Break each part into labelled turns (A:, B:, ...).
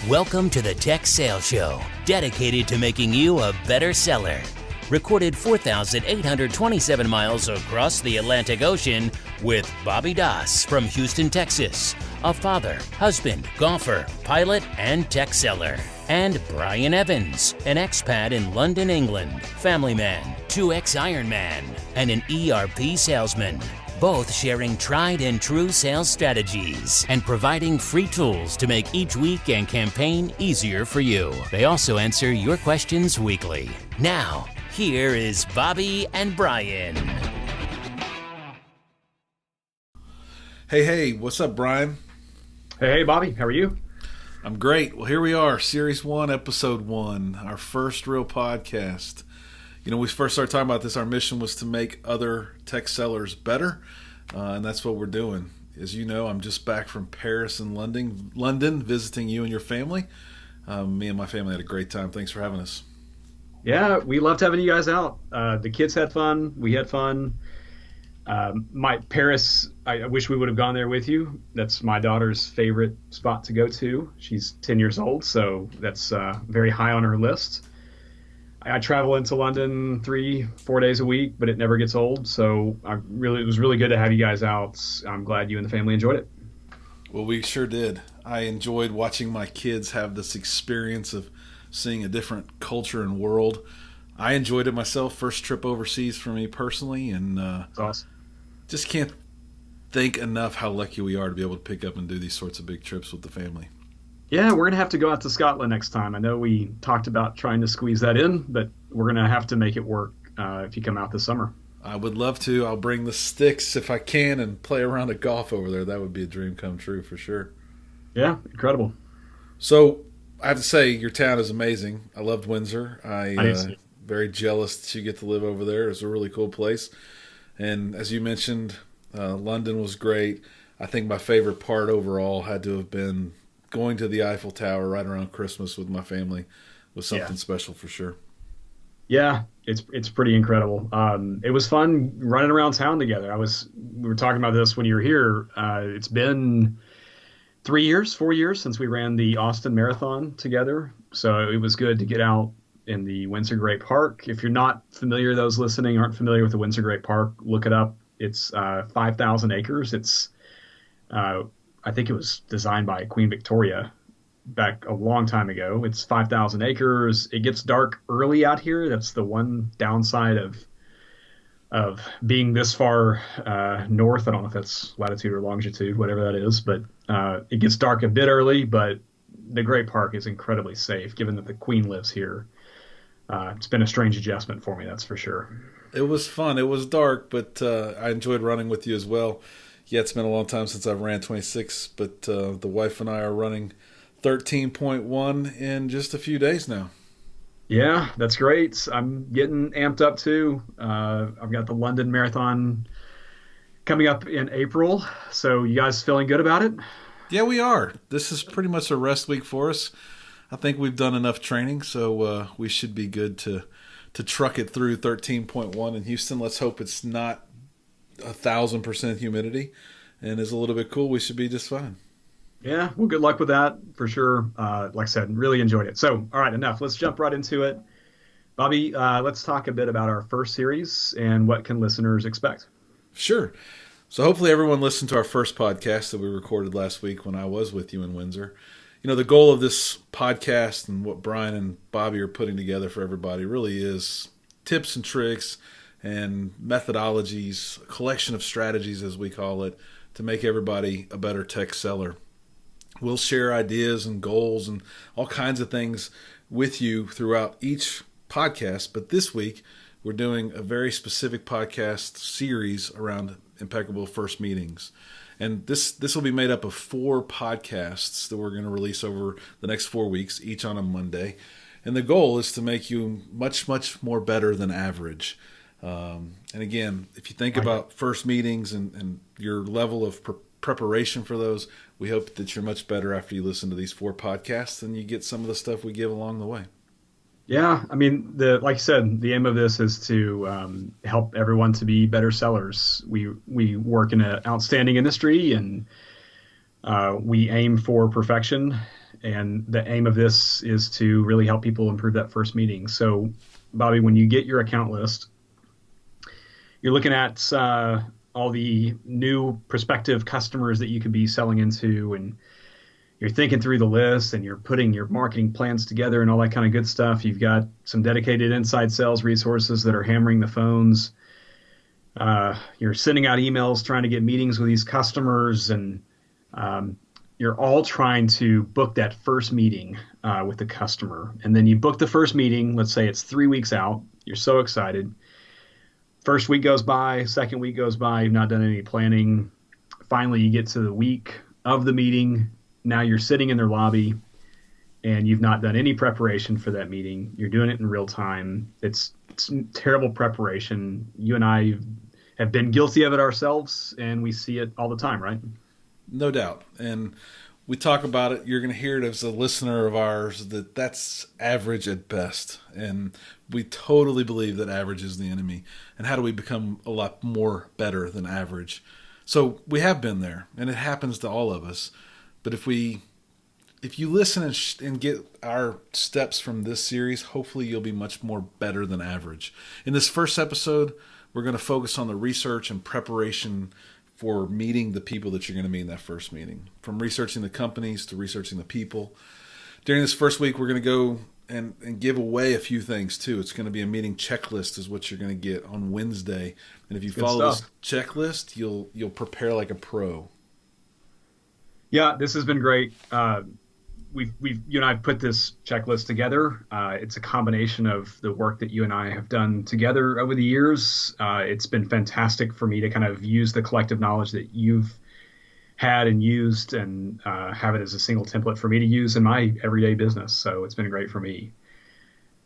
A: Welcome to the Tech Sales Show, dedicated to making you a better seller. Recorded 4,827 miles across the Atlantic Ocean with Bobby Das from Houston, Texas, a father, husband, golfer, pilot, and tech seller. And Brian Evans, an expat in London, England, family man, 2X Ironman, and an ERP salesman. Both sharing tried and true sales strategies and providing free tools to make each week and campaign easier for you. They also answer your questions weekly. Now, here is Bobby and Brian.
B: Hey, what's up, Brian?
C: Hey, Bobby, how are you?
B: I'm great. Well, here we are, Series 1, Episode 1, our first real podcast. You know, we first started talking about this. Our mission was to make other tech sellers better, and that's what we're doing. As you know, I'm just back from Paris and London visiting you and your family. Me and my family had a great time. Thanks for having us.
C: Yeah, we loved having you guys out. The kids had fun. We had fun. My Paris, I wish we would have gone there with you. That's my daughter's favorite spot to go to. She's 10 years old, so that's very high on her list. I travel into London 3-4 days a week, but it never gets old. So it was really good to have you guys out. I'm glad you and the family enjoyed it.
B: Well, we sure did. I enjoyed watching my kids have this experience of seeing a different culture and world. I enjoyed it myself. First trip overseas for me personally, and
C: Awesome.
B: Just can't think enough how lucky we are to be able to pick up and do these sorts of big trips with the family.
C: Yeah, we're going to have to go out to Scotland next time. I know we talked about trying to squeeze that in, but we're going to have to make it work if you come out this summer.
B: I would love to. I'll bring the sticks if I can and play a round of golf over there. That would be a dream come true for sure.
C: Yeah, incredible.
B: So I have to say, your town is amazing. I loved Windsor. I'm very jealous that you get to live over there. It's a really cool place. And as you mentioned, London was great. I think my favorite part overall had to have been going to the Eiffel Tower right around Christmas with my family was something special for sure.
C: Yeah, it's pretty incredible. It was fun running around town together. We were talking about this when you were here. It's been 4 years since we ran the Austin Marathon together. So it was good to get out in the Windsor Great Park. If you're not familiar, those listening aren't familiar with the Windsor Great Park, look it up. It's 5,000 acres. It's I think it was designed by Queen Victoria back a long time ago. It's 5,000 acres. It gets dark early out here. That's the one downside of being this far north. I don't know if that's latitude or longitude, whatever that is, but it gets dark a bit early, but the Great Park is incredibly safe given that the Queen lives here. It's been a strange adjustment for me, that's for sure.
B: It was fun. It was dark, but I enjoyed running with you as well. Yeah, it's been a long time since I've ran 26, but the wife and I are running 13.1 in just a few days now.
C: Yeah, that's great. I'm getting amped up too. I've got the London Marathon coming up in April. So you guys feeling good about it?
B: Yeah, we are. This is pretty much a rest week for us. I think we've done enough training, so we should be good to truck it through 13.1 in Houston. Let's hope it's not 1,000% humidity and is a little bit cool. We should be just fine.
C: Yeah, well, good luck with that for sure. Like I said, really enjoyed it. So, all right, enough. Let's jump right into it. Bobby, let's talk a bit about our first series and what can listeners expect.
B: Sure. So hopefully everyone listened to our first podcast that we recorded last week when I was with you in Windsor. You know, the goal of this podcast and what Brian and Bobby are putting together for everybody really is tips and tricks and methodologies, a collection of strategies, as we call it, to make everybody a better tech seller. We'll share ideas and goals and all kinds of things with you throughout each podcast, but this week we're doing a very specific podcast series around Impeccable First Meetings. And this will be made up of 4 podcasts that we're going to release over the next 4 weeks, each on a Monday. And the goal is to make you much, much more better than average. And again, if you think about first meetings and your level of preparation for those, we hope that you're much better after you listen to these 4 podcasts and you get some of the stuff we give along the way.
C: Yeah, I mean, like you said, the aim of this is to help everyone to be better sellers. We work in an outstanding industry, and we aim for perfection. And the aim of this is to really help people improve that first meeting. So, Bobby, when you get your account list, you're looking at all the new prospective customers that you could be selling into, and you're thinking through the list, and you're putting your marketing plans together and all that kind of good stuff. You've got some dedicated inside sales resources that are hammering the phones. You're sending out emails, trying to get meetings with these customers, and you're all trying to book that first meeting with the customer. And then you book the first meeting. Let's say it's 3 weeks out. You're so excited. First week goes by, second week goes by, you've not done any planning. Finally, you get to the week of the meeting. Now you're sitting in their lobby, and you've not done any preparation for that meeting. You're doing it in real time. It's terrible preparation. You and I have been guilty of it ourselves, and we see it all the time, right?
B: No doubt. And we talk about it. You're going to hear it as a listener of ours that that's average at best. And we totally believe that average is the enemy. And how do we become a lot more better than average? So we have been there, and it happens to all of us. But if you listen and get our steps from this series, hopefully you'll be much more better than average. In this first episode, we're going to focus on the research and preparation for meeting the people that you're going to meet in that first meeting. From researching the companies to researching the people. During this first week, we're going to go and give away a few things too. It's going to be a meeting checklist is what you're going to get on Wednesday. And if you follow this checklist, you'll prepare like a pro.
C: Yeah, this has been great. You and I put this checklist together. It's a combination of the work that you and I have done together over the years. It's been fantastic for me to kind of use the collective knowledge that you've had and used, and have it as a single template for me to use in my everyday business. So it's been great for me.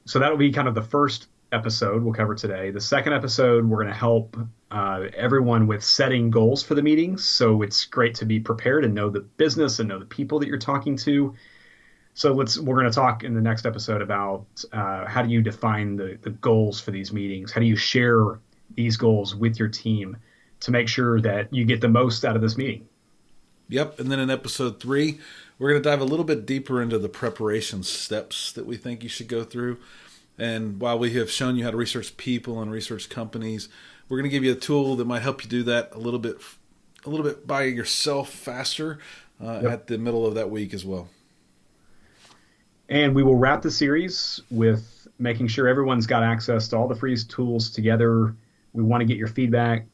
C: So that'll be kind of the first episode we'll cover today. The second episode, we're going to help everyone with setting goals for the meetings. So it's great to be prepared and know the business and know the people that you're talking to. So we're going to talk in the next episode about how do you define the goals for these meetings? How do you share these goals with your team to make sure that you get the most out of this meeting?
B: Yep. And then in episode 3, we're going to dive a little bit deeper into the preparation steps that we think you should go through. And while we have shown you how to research people and research companies, we're going to give you a tool that might help you do that a little bit by yourself faster at the middle of that week as well.
C: And we will wrap the series with making sure everyone's got access to all the free tools together. We want to get your feedback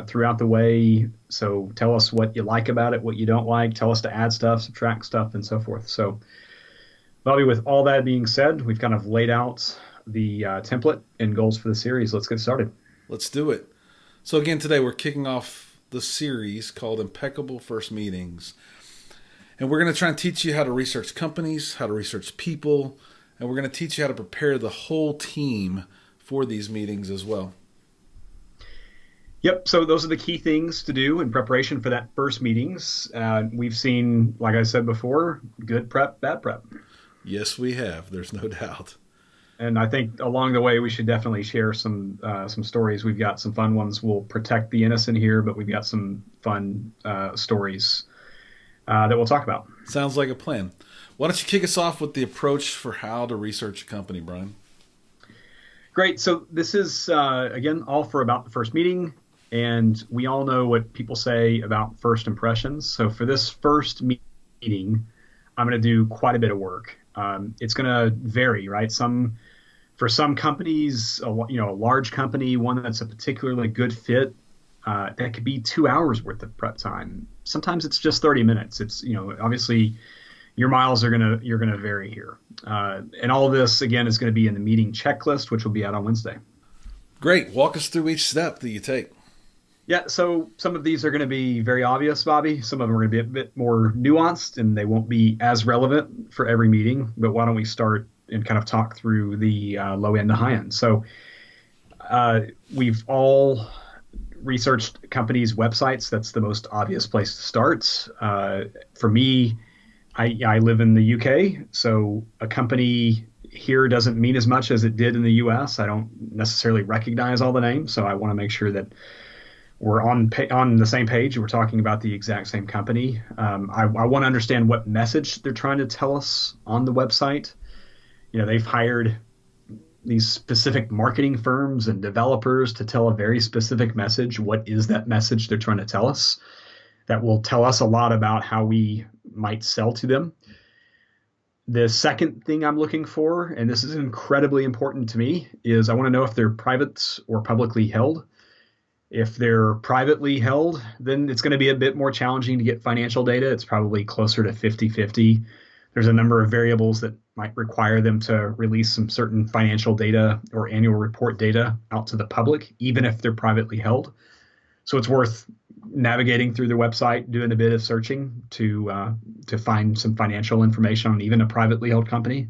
C: throughout the way. So tell us what you like about it, what you don't like. Tell us to add stuff, subtract stuff, and so forth. So, Bobby, with all that being said, we've kind of laid out the template and goals for the series. Let's get started.
B: Let's do it. So again, today we're kicking off the series called Impeccable First Meetings. And we're going to try and teach you how to research companies, how to research people, and we're going to teach you how to prepare the whole team for these meetings as well.
C: Yep. So those are the key things to do in preparation for that first meetings. We've seen, like I said before, good prep, bad prep.
B: Yes, we have. There's no doubt.
C: And I think along the way, we should definitely share some stories. We've got some fun ones. We'll protect the innocent here, but we've got some fun stories that we'll talk about.
B: Sounds like a plan. Why don't you kick us off with the approach for how to research a company, Brian?
C: Great. So this is, again, all for about the first meeting. And we all know what people say about first impressions. So for this first meeting, I'm going to do quite a bit of work. It's going to vary, right? For some companies, a large company, one that's a particularly good fit, that could be 2 hours worth of prep time. Sometimes it's just 30 minutes. It's, obviously your miles you're going to vary here. And all of this again is going to be in the meeting checklist, which will be out on Wednesday.
B: Great. Walk us through each step that you take.
C: Yeah, so some of these are going to be very obvious, Bobby. Some of them are going to be a bit more nuanced, and they won't be as relevant for every meeting. But why don't we start and kind of talk through the low end to high end? So we've all researched companies' websites. That's the most obvious place to start. For me, I live in the UK, so a company here doesn't mean as much as it did in the US. I don't necessarily recognize all the names, so I want to make sure that we're on the same page. We're talking about the exact same company. I want to understand what message they're trying to tell us on the website. They've hired these specific marketing firms and developers to tell a very specific message. What is that message they're trying to tell us? That will tell us a lot about how we might sell to them. The second thing I'm looking for, and this is incredibly important to me, is I want to know if they're private or publicly held. If they're privately held, then it's going to be a bit more challenging to get financial data. It's probably closer to 50-50. There's a number of variables that might require them to release some certain financial data or annual report data out to the public, even if they're privately held. So it's worth navigating through their website, doing a bit of searching to find some financial information on even a privately held company.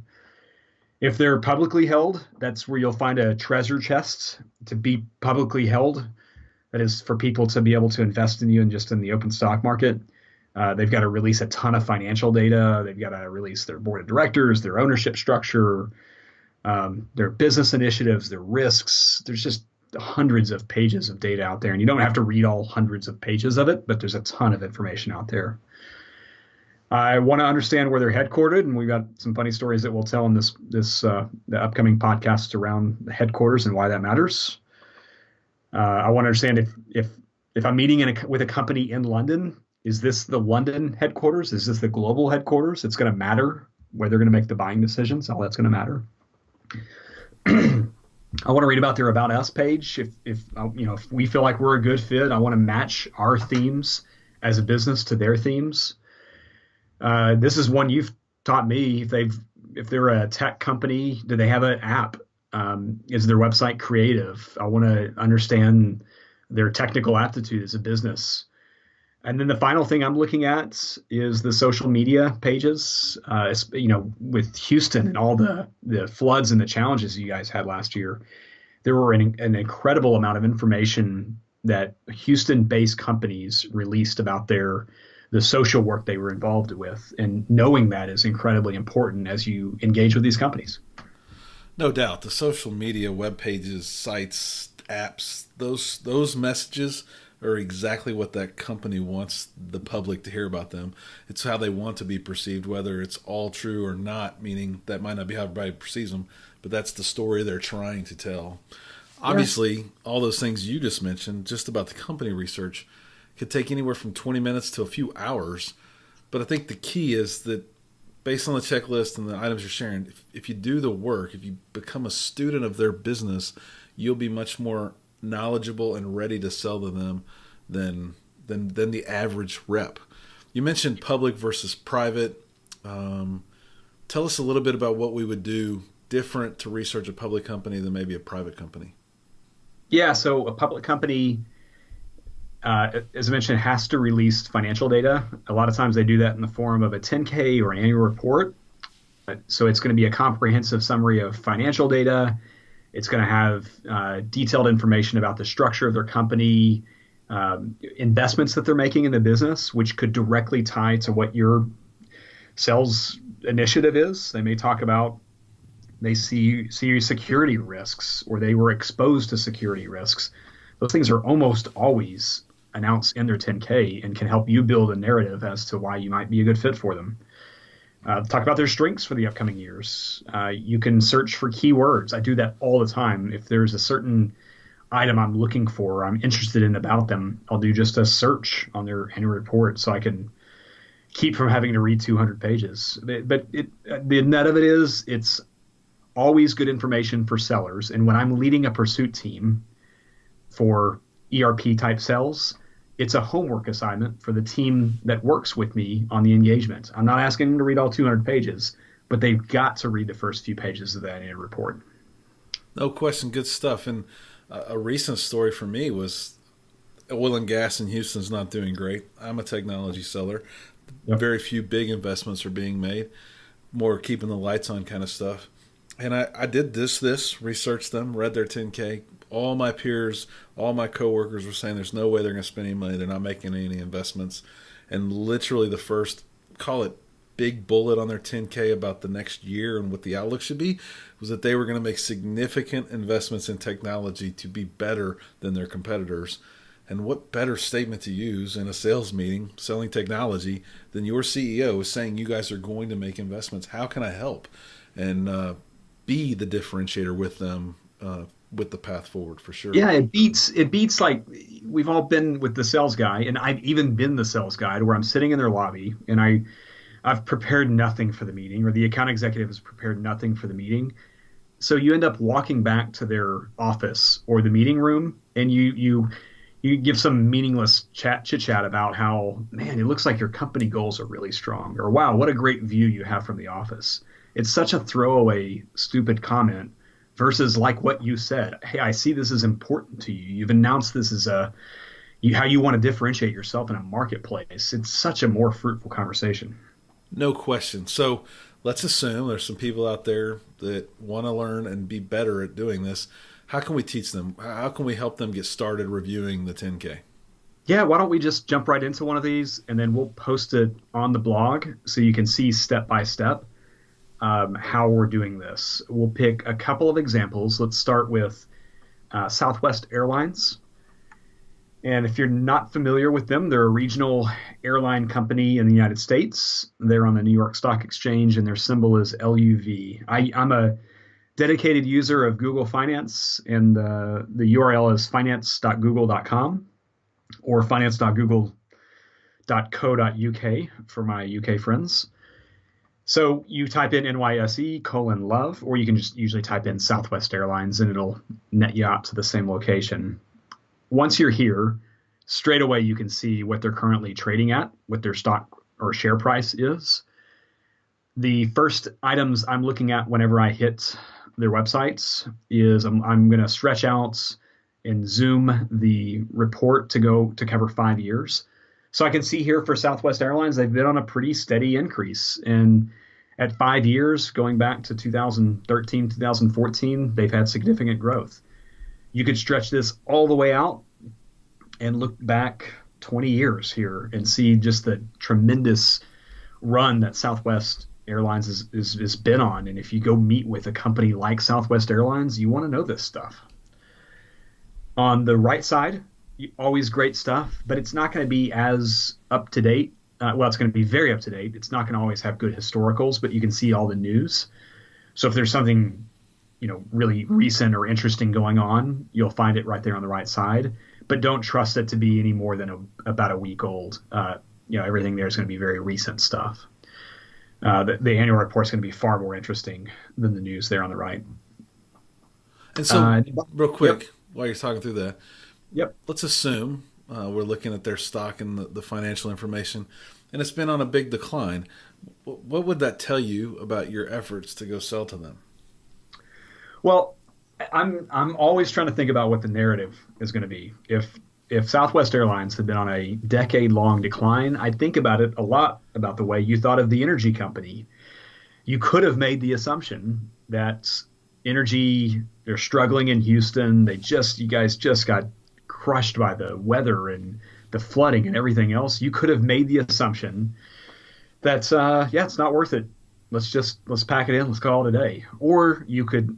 C: If they're publicly held, that's where you'll find a treasure chest. To be publicly held, that is for people to be able to invest in you and just in the open stock market. They've got to release a ton of financial data. They've got to release their board of directors, their ownership structure, their business initiatives, their risks. There's just hundreds of pages of data out there, and you don't have to read all hundreds of pages of it, but there's a ton of information out there. I want to understand where they're headquartered, and we've got some funny stories that we'll tell in the upcoming podcast around the headquarters and why that matters. I want to understand if I'm meeting with a company in London, is this the London headquarters? Is this the global headquarters? It's going to matter where they're going to make the buying decisions. All that's going to matter. I want to read about their About Us page. If we feel like we're a good fit, I want to match our themes as a business to their themes. This is one you've taught me. If they're a tech company, do they have an app? Is their website creative? I want to understand their technical aptitude as a business. And then the final thing I'm looking at is the social media pages. With Houston and all the floods and the challenges you guys had last year, there were an incredible amount of information that Houston-based companies released about the social work they were involved with. And knowing that is incredibly important as you engage with these companies.
B: No doubt. The social media, web pages, sites, apps, those messages are exactly what that company wants the public to hear about them. It's how they want to be perceived, whether it's all true or not, meaning that might not be how everybody perceives them, but that's the story they're trying to tell. Obviously, all those things you just mentioned, just about the company research, could take anywhere from 20 minutes to a few hours. But I think the key is that based on the checklist and the items you're sharing, if you do the work, if you become a student of their business, you'll be much more knowledgeable and ready to sell to them than the average rep. You mentioned public versus private. Tell us a little bit about what we would do different to research a public company than maybe a private company.
C: Yeah, so a public company, as I mentioned, has to release financial data. A lot of times they do that in the form of a 10K or an annual report. So it's going to be a comprehensive summary of financial data. It's going to have detailed information about the structure of their company, investments that they're making in the business, which could directly tie to what your sales initiative is. They may talk about they see security risks, or they were exposed to security risks. Those things are almost always announced in their 10K and can help you build a narrative as to why you might be a good fit for them. Talk about their strengths for the upcoming years. You can search for keywords. I do that all the time. If there's a certain item I'm looking for, I'm interested in about them, I'll do just a search on their annual report so I can keep from having to read 200 pages. But the net of it is it's always good information for sellers. And when I'm leading a pursuit team for ERP type sales, it's a homework assignment for the team that works with me on the engagement. I'm not asking them to read all 200 pages, but they've got to read the first few pages of that annual report.
B: No question. Good stuff. And a recent story for me was oil and gas in Houston's not doing great. I'm a technology seller. Yep. Very few big investments are being made, more keeping the lights on kind of stuff. And I did this, researched them, read their 10K. All my peers, all my coworkers were saying there's no way they're going to spend any money. They're not making any investments. And literally the first, call it big bullet on their 10K about the next year and what the outlook should be was that they were going to make significant investments in technology to be better than their competitors. And what better statement to use in a sales meeting selling technology than your CEO is saying you guys are going to make investments? How can I help? And be the differentiator with them with the path forward for sure.
C: Yeah, it beats like we've all been with the sales guy, and I've even been the sales guy to where I'm sitting in their lobby and I've prepared nothing for the meeting, or the account executive has prepared nothing for the meeting. So you end up walking back to their office or the meeting room, and you give some meaningless chit chat about how, man, it looks like your company goals are really strong, or wow, what a great view you have from the office. It's such a throwaway, stupid comment versus like what you said. Hey, I see this is important to you. You've announced this as how you want to differentiate yourself in a marketplace. It's such a more fruitful conversation.
B: No question. So let's assume there's some people out there that want to learn and be better at doing this. How can we teach them? How can we help them get started reviewing the 10K?
C: Yeah, why don't we just jump right into one of these, and then we'll post it on the blog so you can see step by step how we're doing this. We'll pick a couple of examples. Let's start with Southwest Airlines. And if you're not familiar with them, they're a regional airline company in the United States. They're on the New York Stock Exchange, and their symbol is LUV. I'm a dedicated user of Google Finance, and the URL is finance.google.com or finance.google.co.uk for my UK friends. So you type in NYSE:love, or you can just usually type in Southwest Airlines and it'll net you out to the same location. Once you're here, straight away you can see what they're currently trading at, what their stock or share price is. The first items I'm looking at whenever I hit their websites is I'm going to stretch out and zoom the report to cover 5 years. So I can see here for Southwest Airlines, they've been on a pretty steady increase. And at 5 years, going back to 2013, 2014, they've had significant growth. You could stretch this all the way out and look back 20 years here and see just the tremendous run that Southwest Airlines has been on. And if you go meet with a company like Southwest Airlines, you want to know this stuff. On the right side, always great stuff, but it's not going to be as up to date. It's going to be very up to date. It's not going to always have good historicals, but you can see all the news. So if there's something, really recent or interesting going on, you'll find it right there on the right side. But don't trust it to be any more than about a week old. Everything there is going to be very recent stuff. The annual report is going to be far more interesting than the news there on the right.
B: And so, real quick,
C: yep.
B: While you're talking through that,
C: yep.
B: Let's assume we're looking at their stock and the financial information, and it's been on a big decline. What would that tell you about your efforts to go sell to them?
C: Well, I'm always trying to think about what the narrative is going to be. If Southwest Airlines had been on a decade-long decline, I'd think about it a lot about the way you thought of the energy company. You could have made the assumption that energy, they're struggling in Houston. You guys just got crushed by the weather and the flooding and everything else. You could have made the assumption that, it's not worth it. Let's pack it in. Let's call it a day. Or you could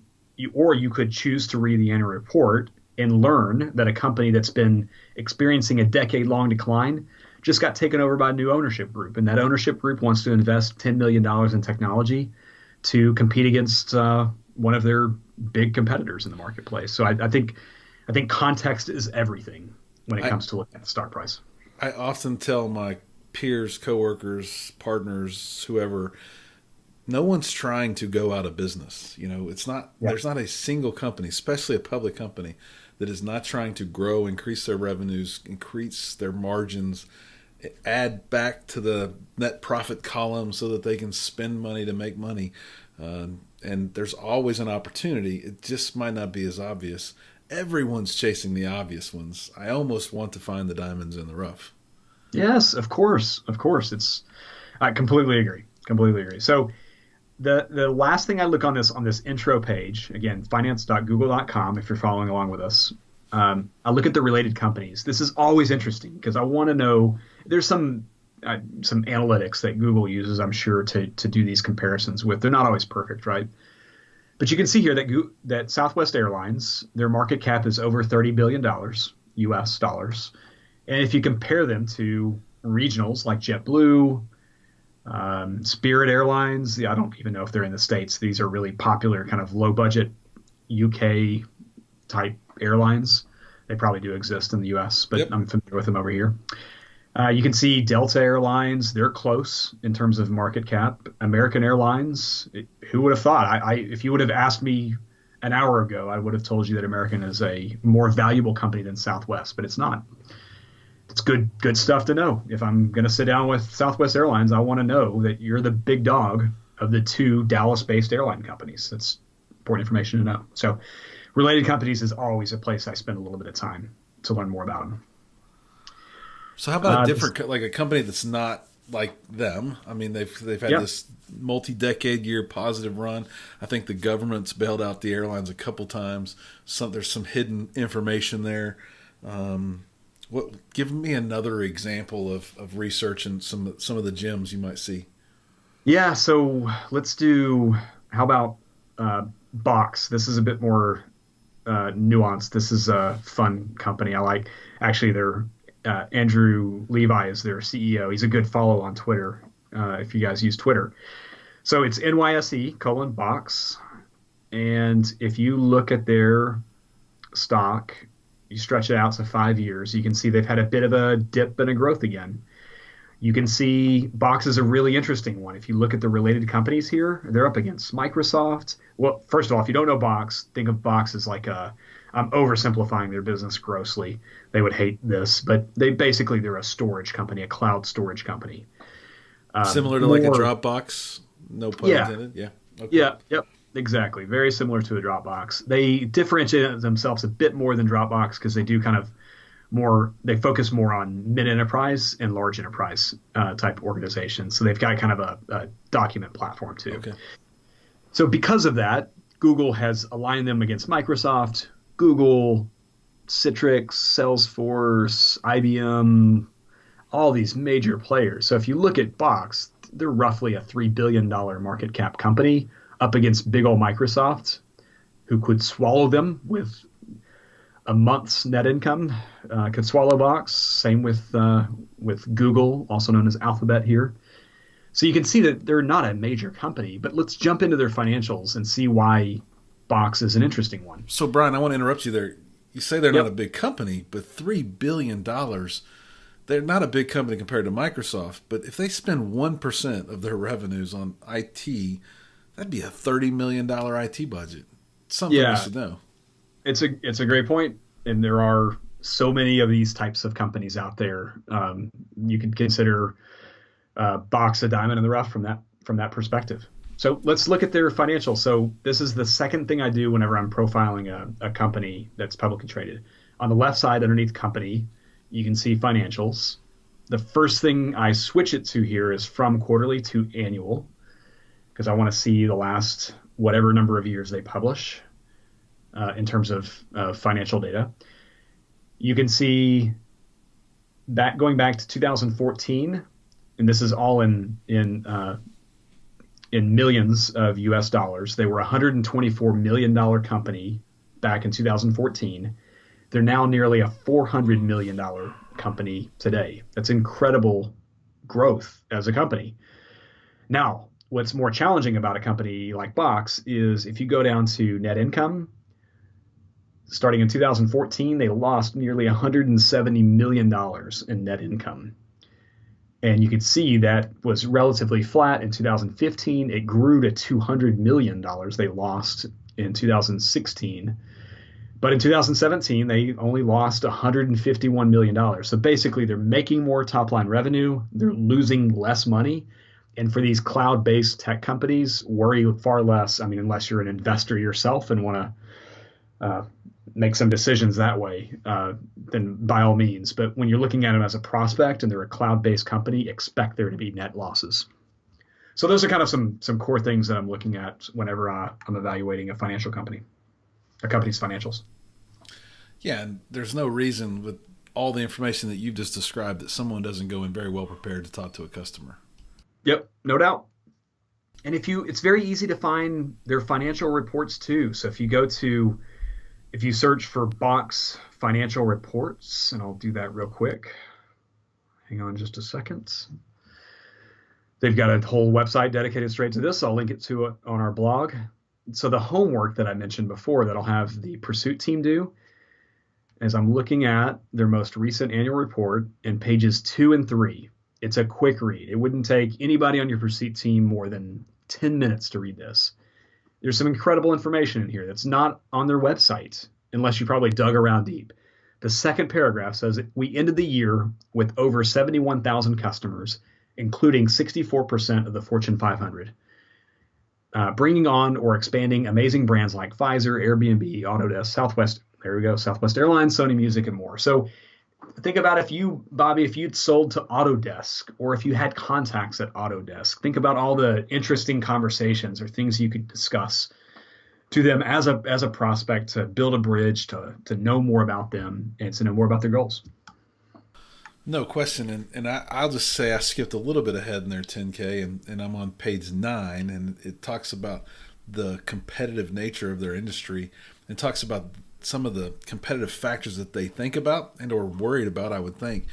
C: choose to read the annual report and learn that a company that's been experiencing a decade-long decline just got taken over by a new ownership group. And that ownership group wants to invest $10 million in technology to compete against one of their big competitors in the marketplace. So I think context is everything when it comes to looking at the stock price.
B: I often tell my peers, coworkers, partners, whoever, no one's trying to go out of business. It's not. Yeah. There's not a single company, especially a public company, that is not trying to grow, increase their revenues, increase their margins, add back to the net profit column so that they can spend money to make money. And there's always an opportunity. It just might not be as obvious. Everyone's chasing the obvious ones. I almost want to find the diamonds in the rough.
C: Yes, of course. I completely agree. So the last thing I look on this intro page, again, finance.google.com, if you're following along with us, I look at the related companies. This is always interesting because I want to know, there's some analytics that Google uses, I'm sure, to do these comparisons with. They're not always perfect, right? But you can see here that Southwest Airlines, their market cap is over $30 billion. US dollars. And if you compare them to regionals like JetBlue, Spirit Airlines, I don't even know if they're in the States. These are really popular kind of low budget UK type airlines. They probably do exist in the US, but
B: Yep.
C: I'm familiar with them over here. You can see Delta Airlines, they're close in terms of market cap. American Airlines, who would have thought? If you would have asked me an hour ago, I would have told you that American is a more valuable company than Southwest, but it's not. It's good stuff to know. If I'm going to sit down with Southwest Airlines, I want to know that you're the big dog of the two Dallas-based airline companies. That's important information to know. So related companies is always a place I spend a little bit of time to learn more about them.
B: So how about a different, like a company that's not like them? I mean, they've had this multi-decade year positive run. I think the government's bailed out the airlines a couple times. There's some hidden information there. Give me another example of research and some of the gems you might see.
C: Yeah, so let's do. How about Box? This is a bit more nuanced. This is a fun company. I like. Actually, they're. Andrew Levi is their CEO. He's a good follow on Twitter if you guys use Twitter. So it's NYSE:box. And if you look at their stock, you stretch it out to 5 years, you can see they've had a bit of a dip and a growth again. You can see Box is a really interesting one. If you look at the related companies here, they're up against Microsoft. Well, first of all, if you don't know Box, think of Box as like I'm oversimplifying their business grossly. They would hate this, but they're a storage company, a cloud storage company.
B: Similar to like a Dropbox, no pun intended. Yeah. Okay.
C: Yeah. Yep. Exactly. Very similar to a Dropbox. They differentiate themselves a bit more than Dropbox because they do kind of they focus more on mid-enterprise and large enterprise type organizations. So they've got kind of a document platform too.
B: Okay.
C: So because of that, Google has aligned them against Microsoft, Google, Citrix, Salesforce, IBM, all these major players. So if you look at Box, they're roughly a $3 billion market cap company up against big old Microsoft, who could swallow them with a month's net income, could swallow Box. Same with Google, also known as Alphabet here. So you can see that they're not a major company, but let's jump into their financials and see why Box is an interesting one.
B: So, Brian, I want to interrupt you there. You say they're not a big company, but $3 billion, they're not a big company compared to Microsoft. But if they spend 1% of their revenues on IT, that'd be a $30 million IT budget. Something we should know. It's
C: a great point, and there are so many of these types of companies out there. You can consider Box a diamond in the rough from that perspective. So let's look at their financials. So this is the second thing I do whenever I'm profiling a company that's publicly traded. On the left side, underneath company, you can see financials. The first thing I switch it to here is from quarterly to annual, because I want to see the last whatever number of years they publish in terms of financial data. You can see that going back to 2014, and this is all in millions of US dollars. They were a $124 million company back in 2014. They're now nearly a $400 million company today. That's incredible growth as a company. Now, what's more challenging about a company like Box is if you go down to net income, starting in 2014, they lost nearly $170 million in net income. And you can see that was relatively flat in 2015. It grew to $200 million they lost in 2016. But in 2017, they only lost $151 million. So basically, they're making more top-line revenue. They're losing less money. And for these cloud-based tech companies, worry far less. I mean, unless you're an investor yourself and want to make some decisions that way, then by all means. But when you're looking at them as a prospect and they're a cloud-based company, expect there to be net losses. So those are kind of some core things that I'm looking at whenever I'm evaluating a financial company, a company's financials.
B: Yeah, and there's no reason with all the information that you've just described that someone doesn't go in very well prepared to talk to a customer.
C: Yep, no doubt. And it's very easy to find their financial reports too. So if you go to If you search for Box Financial Reports, and I'll do that real quick. Hang on just a second. They've got a whole website dedicated straight to this. I'll link it to it on our blog. So the homework that I mentioned before that I'll have the Pursuit team do, as I'm looking at their most recent annual report in pages 2 and 3, it's a quick read. It wouldn't take anybody on your Pursuit team more than 10 minutes to read this. There's some incredible information in here that's not on their website, unless you probably dug around deep. The second paragraph says we ended the year with over 71,000 customers, including 64% of the Fortune 500, bringing on or expanding amazing brands like Pfizer, Airbnb, Autodesk, Southwest Airlines, Sony Music, and more. So think about if you, Bobby, if you'd sold to Autodesk or if you had contacts at Autodesk, think about all the interesting conversations or things you could discuss to them as a prospect to build a bridge, to know more about them and to know more about their goals.
B: No question. And I'll just say I skipped a little bit ahead in their 10K, and I'm on page 9, and it talks about the competitive nature of their industry and talks about some of the competitive factors that they think about and or worried about, I would think.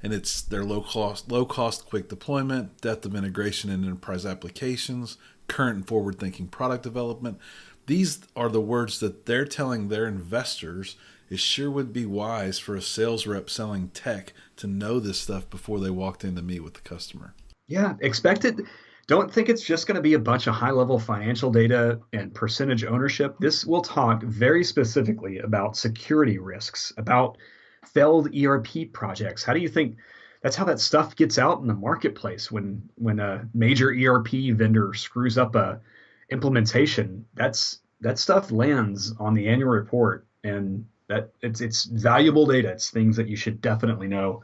B: And it's their low cost, quick deployment, depth of integration in enterprise applications, current and forward-thinking product development. These are the words that they're telling their investors it sure would be wise for a sales rep selling tech to know this stuff before they walked in to meet with the customer.
C: Yeah, expect it. Don't think it's just going to be a bunch of high-level financial data and percentage ownership. This will talk very specifically about security risks, about failed ERP projects. How do you think that's how that stuff gets out in the marketplace when a major ERP vendor screws up a implementation? That stuff lands on the annual report, and that it's valuable data. It's things that you should definitely know.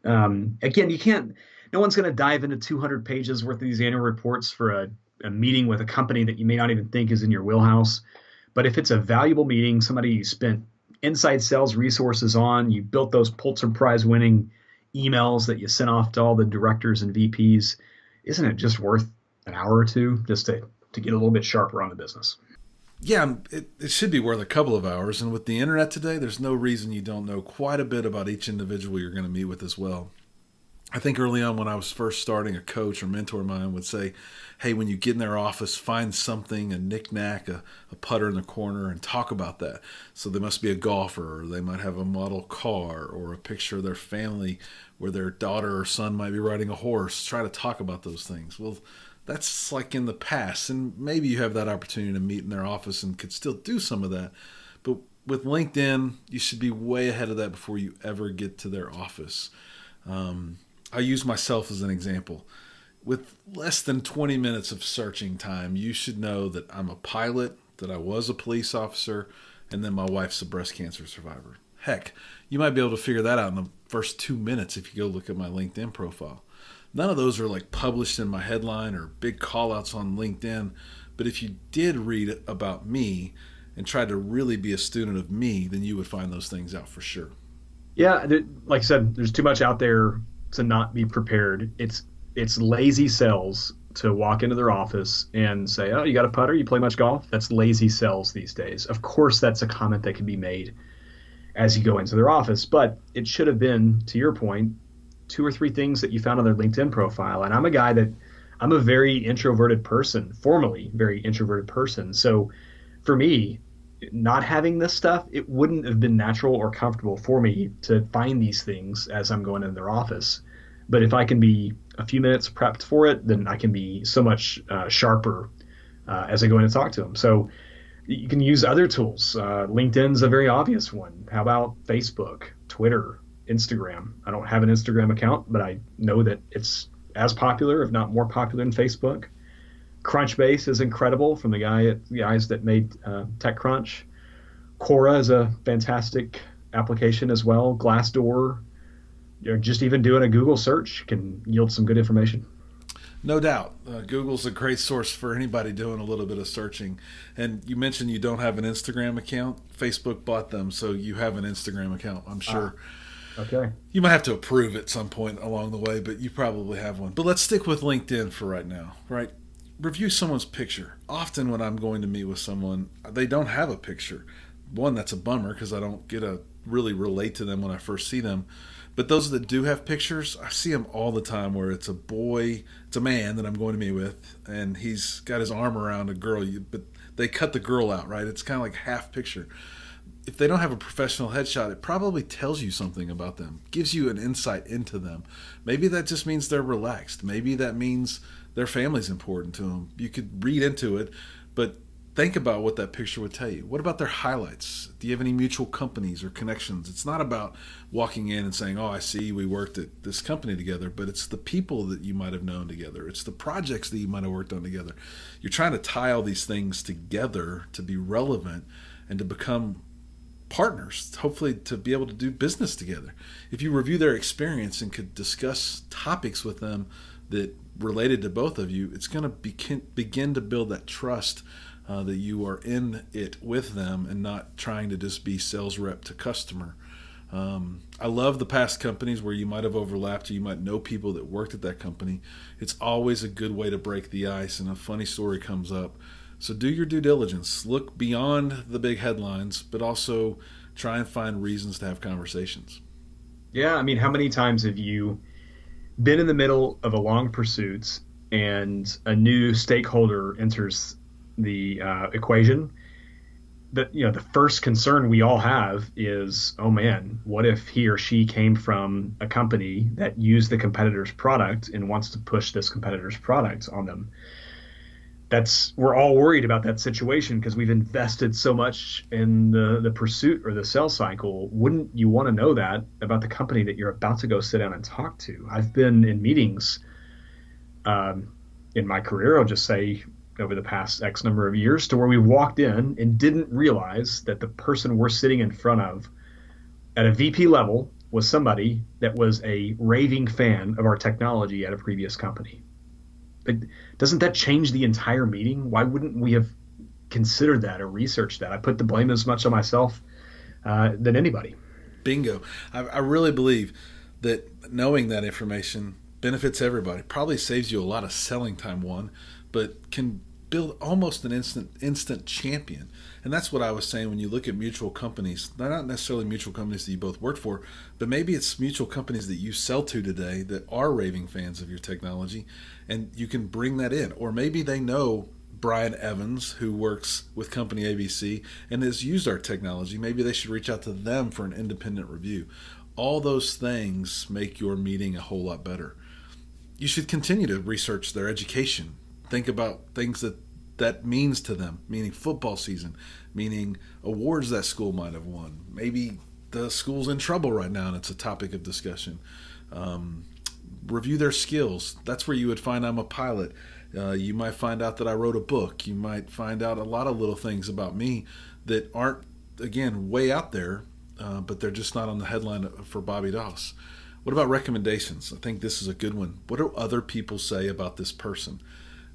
C: Again, you can't. No one's going to dive into 200 pages worth of these annual reports for a meeting with a company that you may not even think is in your wheelhouse. But if it's a valuable meeting, somebody you spent inside sales resources on, you built those Pulitzer Prize winning emails that you sent off to all the directors and VPs, isn't it just worth an hour or two just to get a little bit sharper on the business?
B: Yeah, it should be worth a couple of hours. And with the internet today, there's no reason you don't know quite a bit about each individual you're going to meet with as well. I think early on when I was first starting, a coach or mentor of mine would say, hey, when you get in their office, find something, a knick-knack, a putter in the corner, and talk about that. So they must be a golfer, or they might have a model car, or a picture of their family where their daughter or son might be riding a horse. Try to talk about those things. Well, that's like in the past, and maybe you have that opportunity to meet in their office and could still do some of that. But with LinkedIn, you should be way ahead of that before you ever get to their office. I use myself as an example. With less than 20 minutes of searching time, you should know that I'm a pilot, that I was a police officer, and then my wife's a breast cancer survivor. Heck, you might be able to figure that out in the first 2 minutes if you go look at my LinkedIn profile. None of those are like published in my headline or big call-outs on LinkedIn, but if you did read about me and tried to really be a student of me, then you would find those things out for sure.
C: Yeah, like I said, there's too much out there to not be prepared. It's lazy sales to walk into their office and say, oh, you got a putter? You play much golf? That's lazy sales these days. Of course, that's a comment that can be made as you go into their office, but it should have been, to your point, 2 or 3 things that you found on their LinkedIn profile. And I'm a very introverted person, formerly very introverted person. So for me, not having this stuff, it wouldn't have been natural or comfortable for me to find these things as I'm going into their office. But if I can be a few minutes prepped for it, then I can be so much sharper as I go in and talk to them. So you can use other tools. LinkedIn's a very obvious one. How about Facebook, Twitter, Instagram? I don't have an Instagram account, but I know that it's as popular, if not more popular than Facebook. Crunchbase is incredible from the guys that made TechCrunch. Quora is a fantastic application as well. Glassdoor, just even doing a Google search can yield some good information.
B: No doubt. Google's a great source for anybody doing a little bit of searching. And you mentioned you don't have an Instagram account. Facebook bought them, so you have an Instagram account, I'm sure.
C: Okay.
B: You might have to approve at some point along the way, but you probably have one. But let's stick with LinkedIn for right now, right? Review someone's picture. Often when I'm going to meet with someone, they don't have a picture. one, that's a bummer because I don't get to really relate to them when I first see them. But those that do have pictures, I see them all the time where it's a boy, it's a man that I'm going to meet with, and he's got his arm around a girl, but they cut the girl out, right? It's kind of like half picture. If they don't have a professional headshot, it probably tells you something about them, gives you an insight into them. Maybe that just means they're relaxed. Maybe that means their family's important to them. You could read into it, but think about what that picture would tell you. What about their highlights? Do you have any mutual companies or connections? It's not about walking in and saying, oh, I see we worked at this company together, but it's the people that you might have known together. It's the projects that you might have worked on together. You're trying to tie all these things together to be relevant and to become partners, hopefully to be able to do business together. If you review their experience and could discuss topics with them that related to both of you, it's going to begin to build that trust that you are in it with them and not trying to just be sales rep to customer. I love the past companies where you might have overlapped or you might know people that worked at that company. It's always a good way to break the ice and a funny story comes up. So do your due diligence. Look beyond the big headlines, but also try and find reasons to have conversations.
C: Yeah, I mean, how many times have you been in the middle of a long pursuit and a new stakeholder enters the equation? That, you know, the first concern we all have is, oh man, what if he or she came from a company that used the competitor's product and wants to push this competitor's product on them? We're all worried about that situation because we've invested so much in the pursuit or the sales cycle. Wouldn't you want to know that about the company that you're about to go sit down and talk to? I've been in meetings in my career, I'll just say over the past X number of years, to where we walked in and didn't realize that the person we're sitting in front of at a VP level was somebody that was a raving fan of our technology at a previous company. Like, doesn't that change the entire meeting? Why wouldn't we have considered that or researched that? I put the blame as much on myself than anybody.
B: Bingo. I really believe that knowing that information benefits everybody. Probably saves you a lot of selling time, one, but can build almost an instant champion. And that's what I was saying when you look at mutual companies. They're not necessarily mutual companies that you both work for, but maybe it's mutual companies that you sell to today that are raving fans of your technology, and you can bring that in. Or maybe they know Brian Evans, who works with company ABC and has used our technology. Maybe they should reach out to them for an independent review. All those things make your meeting a whole lot better. You should continue to research their education. Think about things that means to them, meaning football season, meaning awards that school might have won. Maybe the school's in trouble right now and it's a topic of discussion. Review their skills. That's where you would find I'm a pilot. You might find out that I wrote a book. You might find out a lot of little things about me that aren't, again, way out there, but they're just not on the headline for Bobby Doss. What about recommendations? I think this is a good one. What do other people say about this person?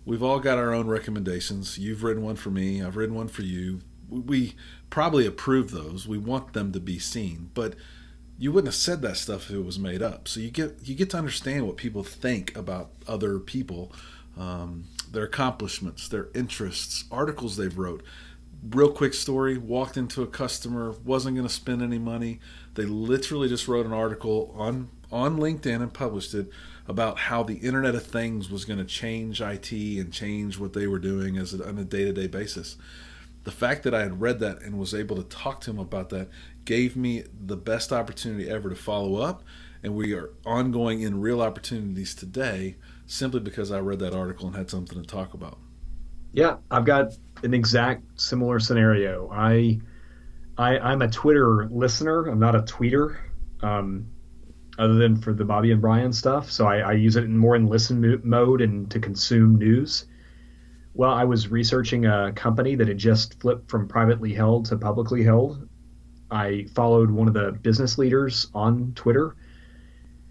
B: We've all got our own recommendations. You've written one for me. I've written one for you. We probably approve those. We want them to be seen. But you wouldn't have said that stuff if it was made up. So you get to understand what people think about other people, their accomplishments, their interests, articles they've wrote. Real quick story, walked into a customer, wasn't going to spend any money. They literally just wrote an article on LinkedIn and published it about how the Internet of Things was going to change IT and change what they were doing on a day-to-day basis. The fact that I had read that and was able to talk to him about that gave me the best opportunity ever to follow up, and we are ongoing in real opportunities today simply because I read that article and had something to talk about.
C: Yeah, I've got an exact similar scenario. I'm a Twitter listener. I'm not a tweeter, other than for the Bobby and Brian stuff. So I use it more in listen mode and to consume news. Well, I was researching a company that had just flipped from privately held to publicly held. I followed one of the business leaders on Twitter.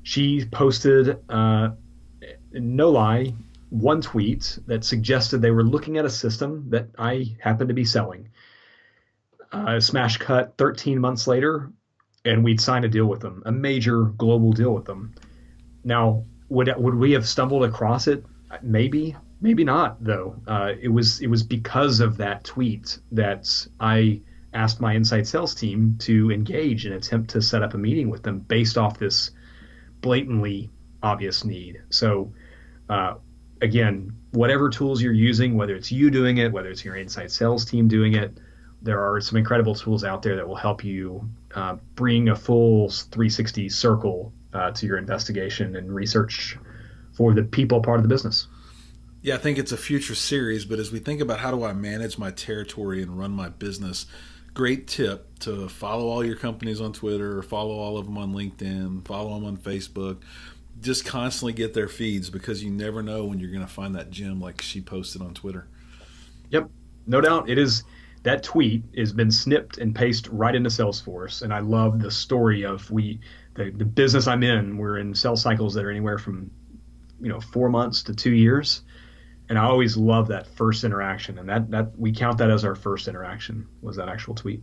C: She posted, no lie, one tweet that suggested they were looking at a system that I happened to be selling. Smash cut 13 months later, and we'd signed a deal with them, a major global deal with them. Now, would we have stumbled across it? Maybe not, though. It was because of that tweet that I asked my inside sales team to engage and attempt to set up a meeting with them based off this blatantly obvious need. So, uh, again, whatever tools you're using, whether it's you doing it, whether it's your inside sales team doing it, there are some incredible tools out there that will help you bring a full 360 circle to your investigation and research for the people part of the business.
B: Yeah, I think it's a future series, but as we think about how do I manage my territory and run my business, great tip to follow all your companies on Twitter, follow all of them on LinkedIn, follow them on Facebook. Just constantly get their feeds, because you never know when you're going to find that gem like she posted on Twitter.
C: Yep, no doubt. It is. That tweet has been snipped and pasted right into Salesforce, and I love the story of the business I'm in. We're in sales cycles that are anywhere from 4 months to 2 years, and I always love that first interaction, and that we count that as our first interaction, was that actual tweet.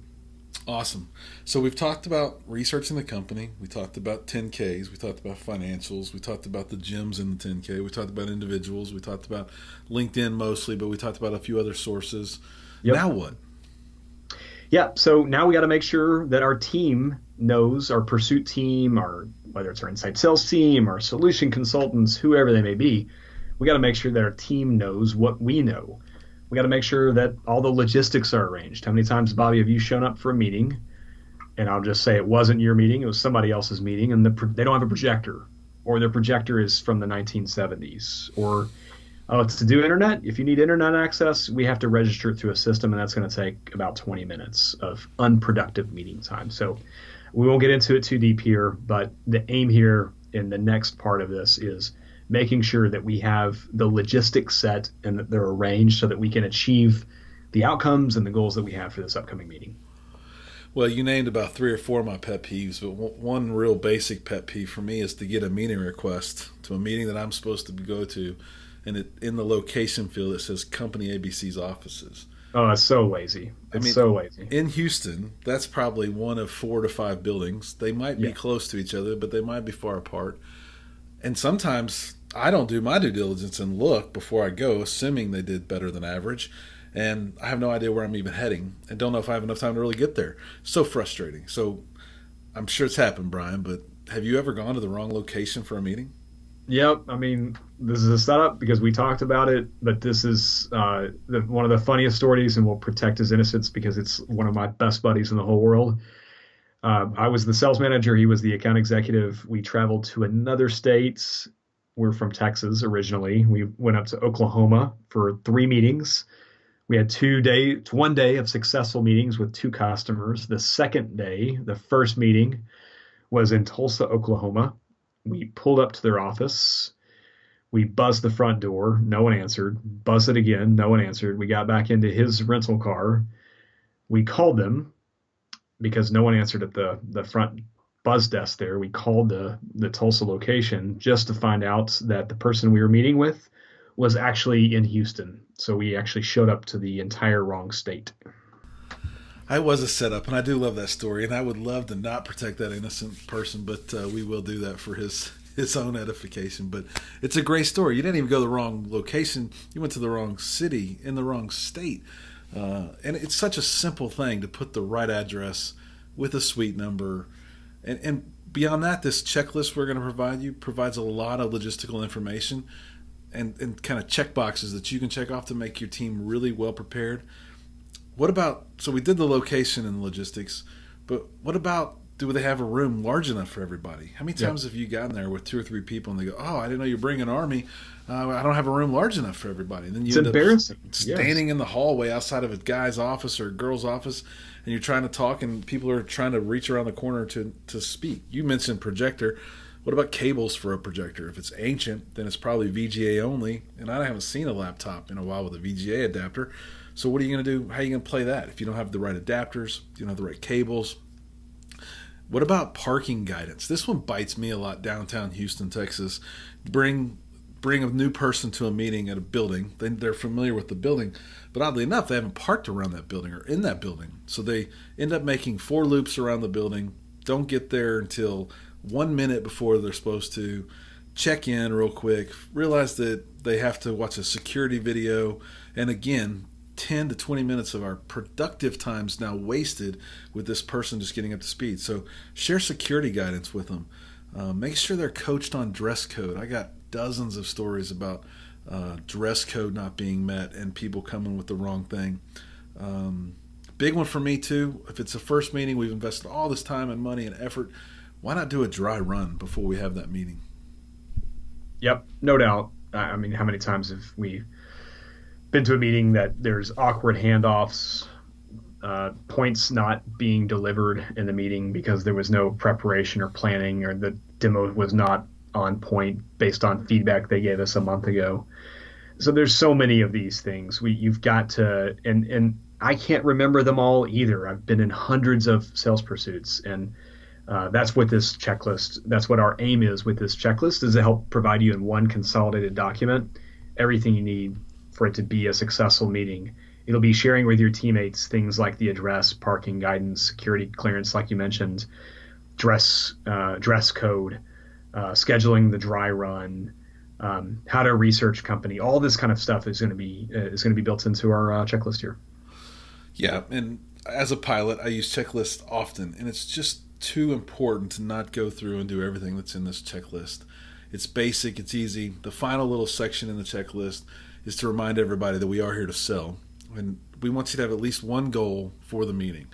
B: Awesome. So we've talked about researching the company. We talked about 10Ks. We talked about financials. We talked about the gyms in the 10K. We talked about individuals. We talked about LinkedIn mostly, but we talked about a few other sources. Yep. Now what?
C: Yeah. So now we got to make sure that our team knows, our pursuit team, or whether it's our inside sales team, our solution consultants, whoever they may be, we got to make sure that our team knows what we know. We got to make sure that all the logistics are arranged. How many times, Bobby, have you shown up for a meeting, and I'll just say it wasn't your meeting, it was somebody else's meeting, and they don't have a projector, or their projector is from the 1970s, or it's to do internet. If you need internet access, we have to register it through a system, and that's going to take about 20 minutes of unproductive meeting time. So we won't get into it too deep here, but the aim here in the next part of this is making sure that we have the logistics set and that they're arranged so that we can achieve the outcomes and the goals that we have for this upcoming meeting.
B: Well, you named about 3 or 4 of my pet peeves, but one real basic pet peeve for me is to get a meeting request to a meeting that I'm supposed to go to, and in the location field it says Company ABC's offices.
C: Oh, it's so lazy. So lazy.
B: In Houston, that's probably one of 4 to 5 buildings. They might be close to each other, but they might be far apart. And sometimes I don't do my due diligence and look before I go, assuming they did better than average. And I have no idea where I'm even heading and don't know if I have enough time to really get there. So frustrating. So I'm sure it's happened, Brian, but have you ever gone to the wrong location for a meeting?
C: Yep. I mean, this is a setup because we talked about it, but this is one of the funniest stories, and we'll protect his innocence because it's one of my best buddies in the whole world. I was the sales manager. He was the account executive. We traveled to another state. We're from Texas originally. We went up to Oklahoma for 3 meetings. We had 1 day of successful meetings with 2 customers. The second day, the first meeting, was in Tulsa, Oklahoma. We pulled up to their office. We buzzed the front door. No one answered. Buzzed it again. No one answered. We got back into his rental car. We called them because no one answered at the front buzz desk there. We called the Tulsa location just to find out that the person we were meeting with was actually in Houston. So we actually showed up to the entire wrong state.
B: I was a setup, and I do love that story, and I would love to not protect that innocent person, but we will do that for his own edification. But it's a great story. You didn't even go to the wrong location. You went to the wrong city in the wrong state. And it's such a simple thing to put the right address with a suite number. And beyond that, this checklist we're going to provide you provides a lot of logistical information and kind of check boxes that you can check off to make your team really well prepared. What about, so we did the location and logistics, but what about, do they have a room large enough for everybody? How many times have you gotten there with 2 or 3 people and they go, oh, I didn't know you bring an army. I don't have a room large enough for everybody. And then you
C: end up
B: standing in the hallway outside of a guy's office or a girl's office, and you're trying to talk and people are trying to reach around the corner to speak. You mentioned projector. What about cables for a projector? If it's ancient, then it's probably VGA only, and I haven't seen a laptop in a while with a VGA adapter. So what are you going to do? How are you going to play that if you don't have the right adapters, you don't have the right cables? What about parking guidance? This one bites me a lot downtown Houston, Texas. Bring a new person to a meeting at a building. They're familiar with the building, but oddly enough, they haven't parked around that building or in that building. So they end up making 4 loops around the building, don't get there until 1 minute before they're supposed to, check in real quick, realize that they have to watch a security video, and again, 10 to 20 minutes of our productive times now wasted with this person just getting up to speed. So share security guidance with them. Make sure they're coached on dress code. I got dozens of stories about dress code not being met and people coming with the wrong thing. Big one for me too. If it's a first meeting, we've invested all this time and money and effort. Why not do a dry run before we have that meeting?
C: Yep, no doubt. I mean, how many times have we been to a meeting that there's awkward handoffs, points not being delivered in the meeting because there was no preparation or planning, or the demo was not on point based on feedback they gave us a month ago. So there's so many of these things. You've got to, and I can't remember them all either. I've been in hundreds of sales pursuits, and that's what this checklist, that's what our aim is with this checklist, is to help provide you in one consolidated document everything you need for it to be a successful meeting. It'll be sharing with your teammates things like the address, parking guidance, security clearance, like you mentioned, dress code, scheduling the dry run, how to research company. All this kind of stuff is going to be built into our checklist here.
B: Yeah, and as a pilot, I use checklists often, and it's just too important to not go through and do everything that's in this checklist. It's basic, it's easy. The final little section in the checklist is to remind everybody that we are here to sell, and we want you to have at least one goal for the meeting.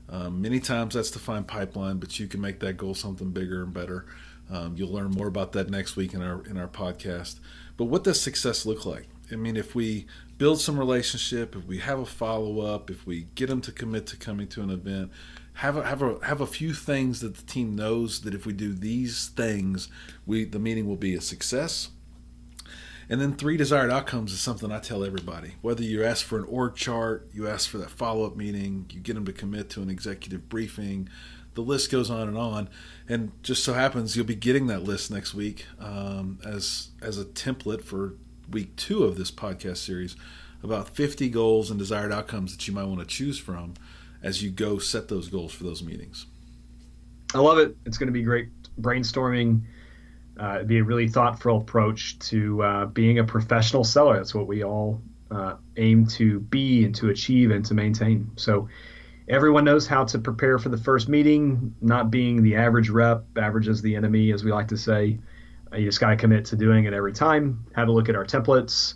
B: Many times that's to find pipeline, but you can make that goal something bigger and better. You'll learn more about that next week in our podcast. But what does success look like? I mean, if we build some relationship, if we have a follow-up, if we get them to commit to coming to an event, have a few things that the team knows that if we do these things, the meeting will be a success. And then 3 desired outcomes is something I tell everybody. Whether you ask for an org chart, you ask for that follow-up meeting, you get them to commit to an executive briefing, the list goes on. And just so happens you'll be getting that list next week as a template for week 2 of this podcast series, about 50 goals and desired outcomes that you might want to choose from as you go set those goals for those meetings.
C: I love it. It's going to be great brainstorming. It'd be a really thoughtful approach to being a professional seller. That's what we all aim to be and to achieve and to maintain. So everyone knows how to prepare for the first meeting, not being the average rep. Average is the enemy, as we like to say. You just got to commit to doing it every time. Have a look at our templates.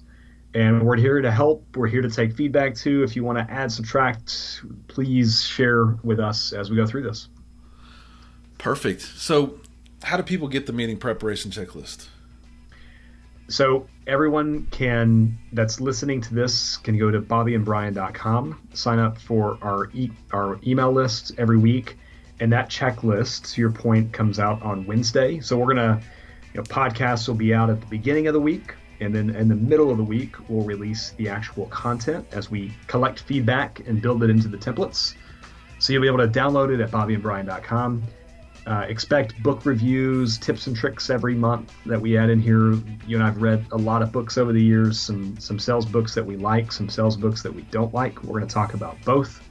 C: And we're here to help. We're here to take feedback too. If you want to add, subtract, please share with us as we go through this.
B: Perfect. So how do people get the meeting preparation checklist?
C: So everyone that's listening to this can go to bobbyandbrian.com, sign up for our email list every week. And that checklist, to your point, comes out on Wednesday. So we're going to, podcasts will be out at the beginning of the week. And then in the middle of the week, we'll release the actual content as we collect feedback and build it into the templates. So you'll be able to download it at bobbyandbrian.com. Expect book reviews, tips and tricks every month that we add in here. You and I've read a lot of books over the years, some sales books that we like, some sales books that we don't like. We're going to talk about both.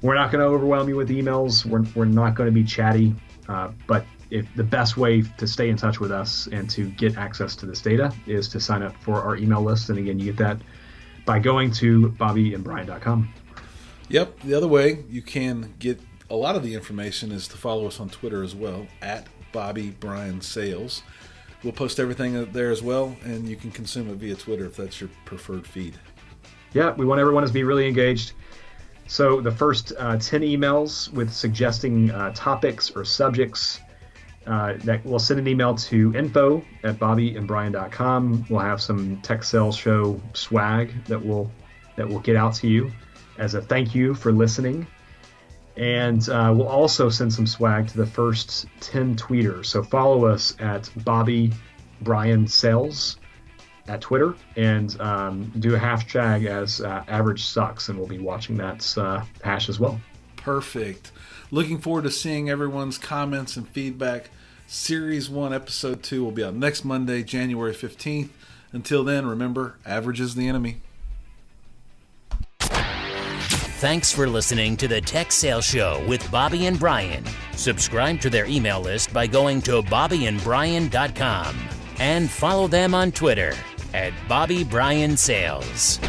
C: We're not going to overwhelm you with emails. We're not going to be chatty, but the best way to stay in touch with us and to get access to this data is to sign up for our email list. And again, you get that by going to bobbyandbrian.com.
B: Yep. The other way you can get a lot of the information is to follow us on Twitter as well, at Bobby Brian Sales. We'll post everything there as well, and you can consume it via Twitter if that's your preferred feed.
C: Yeah, we want everyone to be really engaged. So the first 10 emails with suggesting topics or subjects, that we'll send an email to info@bobbyandbrian.com. We'll have some Tech Sales Show swag that we'll get out to you as a thank you for listening. And we'll also send some swag to the first 10 tweeters. So follow us at Bobby Brian Sales at Twitter and do a hashtag as average sucks, and we'll be watching that hash as well.
B: Perfect. Looking forward to seeing everyone's comments and feedback. Series 1, Episode 2 will be out next Monday, January 15th. Until then, remember, average is the enemy.
A: Thanks for listening to the Tech Sales Show with Bobby and Brian. Subscribe to their email list by going to bobbyandbrian.com and follow them on Twitter at Bobby Brian Sales.